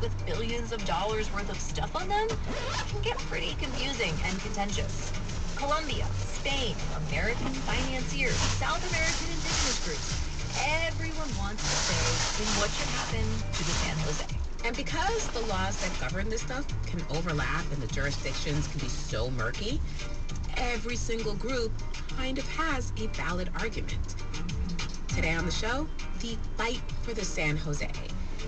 with billions of dollars worth of stuff on them can get pretty confusing and contentious. Colombia, Spain, American financiers, South American indigenous groups. Everyone wants to say in what should happen to the San Jose. And because the laws that govern this stuff can overlap and the jurisdictions can be so murky, every single group kind of has a valid argument. Today on the show, the fight for the San Jose.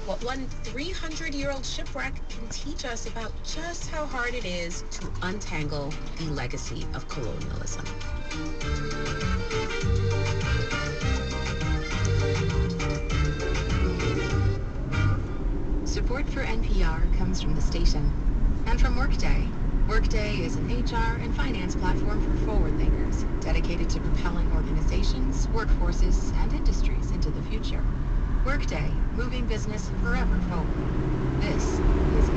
What one 300-year-old shipwreck can teach us about just how hard it is to untangle the legacy of colonialism. Support for NPR comes from the station and from Workday. Workday is an HR and finance platform for forward thinkers dedicated to propelling organizations, workforces, and industries into the future. Workday, moving business forever forward. This is